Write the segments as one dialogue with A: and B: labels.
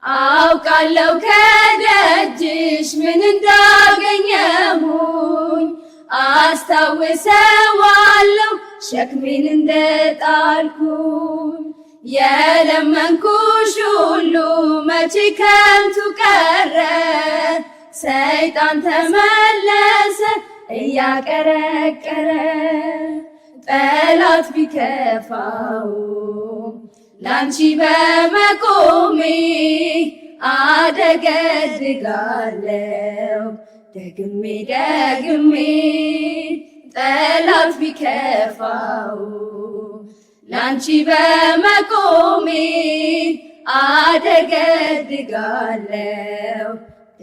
A: አውቃለሁ ከደጅሽ ምን እንዳገኘሁኝ አስታውሰዋለሁ ሸክሜን እንደጣልኩኝ የለመንኩሽ ሁሉ መቼ ከንቱ ቀረ ሰይጣን ተመለሰ እያቀረቀረ ጠላት ቢከፋው ላንቺ በመቆሜ አደገድጋለሁ ደግሜ ደግሜ ጠላት ቢከፋው ላንቺ በመቆሜ አደገድጋለሁ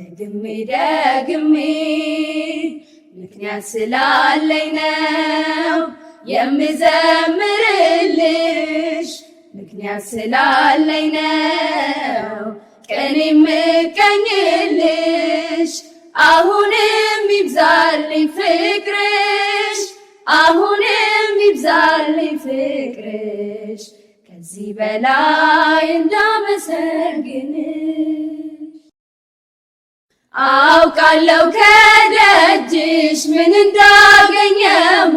A: ደግሜ ደግሜ ምክንያት ስላለኝ ነው የምዘምርልሽ ምክንያት ስላለኝ ነው ቀኔ የምቀኝልሽ አሁንም ይብዛልኝ ፍቅርሽ አሁንም ይብዛልኝ ፍቅርሽ ከዚህ በላይ እንዳመሰግንሽ አውቃለሁ ከደጅሽ ምን እንዳገኘሁኝ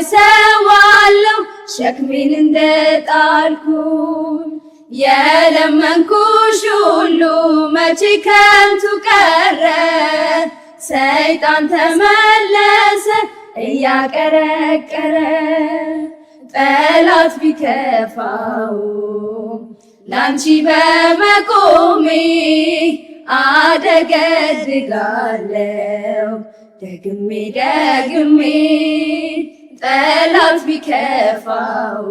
A: አስታውሰዋለሁ ሸክሜን እንደጣልኩኝ የለመንኩሽ ሁሉ መቼ ከንቱ ቀረ ሰይጣን ተመለሰ እያቀረቀረ ጠላት ቢከፋው ላንቺ በመቆሜ አደገድጋለሁ ደግሜ ደግሜ ጠላት ቢከፋው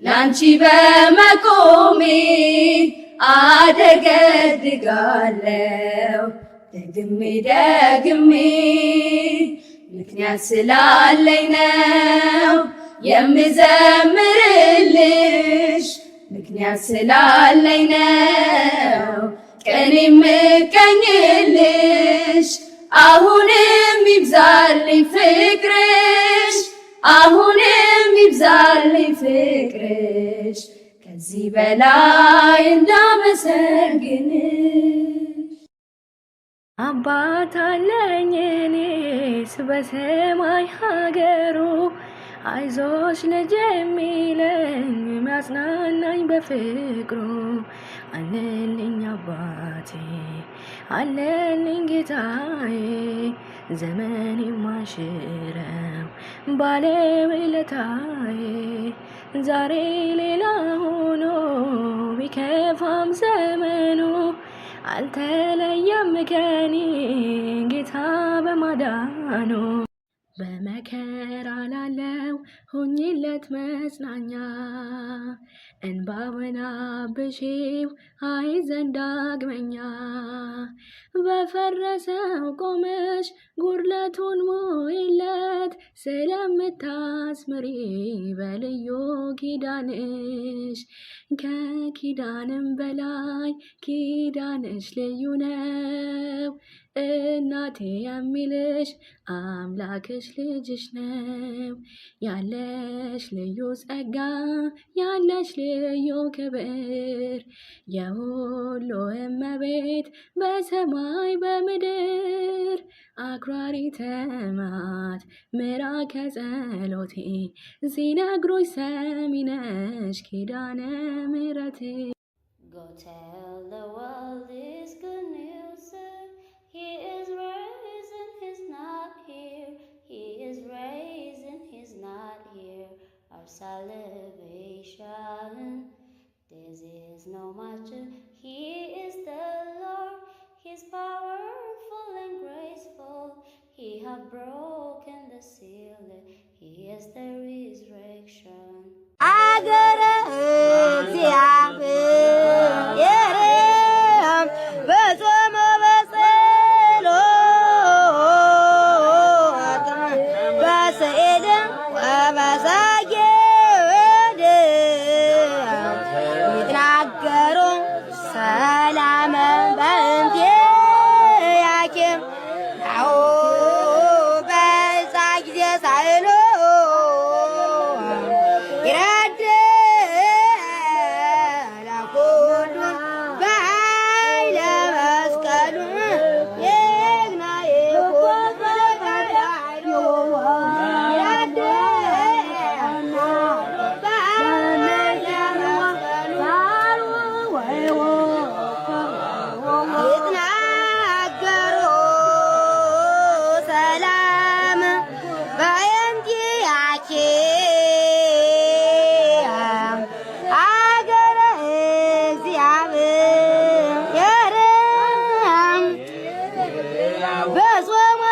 A: ላንቺ በመቆሜ አደገድጋለሁ ደግሜ ደግሜ ምክንያት ስላለኝ ነው የምዘምርልሽ ምክንያት ስላለኝ ነው ቀኔ የምቀኝልሽ አሁንም ይብዛልኝ ፍቅርሽ አሁንም ይብዛልኝ ፍቅርሽ ከዚህ በላይ እንዳመሰግንሽ
B: አባት አለኝ እኔስ በሰማይ ሀገሩ አይዞሽ ልጄ የሚለኝ የሚያጽናናኝ በፍቅሩ አለልኝ አባቴ አለልኝ ጌታዬ ዘመን የማሽረው ባለውለታዬ ዛሬ ሌላ ሆኖ ቢከፋም ዘመኑ አልተለየም ከኔ ጌታ በማዳኑ በመከራ ላለው ሁኝለት መጽናኛ እንባውን አብሺው አይዘን ዳግመኛ በፈረሰው ቆመሽ ጉድለቱን ሙይለት ስለምታስምሪ በልዩ ኪዳንሽ ከኪዳንም በላይ ኪዳንሽ ልዩ ነው እናቴ የሚልሽ አምላክሽ ልጅሽ ነው ያለሽ ልዩ ጸጋ ያለሽ ልዩ ክብር የሁሉ እመቤት በሰማይ በምድር አክራሪ ተማት ምራከ ጸሎቴ ሲነግሩሽ ሰሚነሽ ኪዳነ ምሕረቴ
C: Go tell the world this good news, sir. He is risen, he's not here. He is risen, he's not here. Our salvation, this is no match. He is the Lord, he's powerful and graceful. He have broken the seal, he is the resurrection. ጾሙ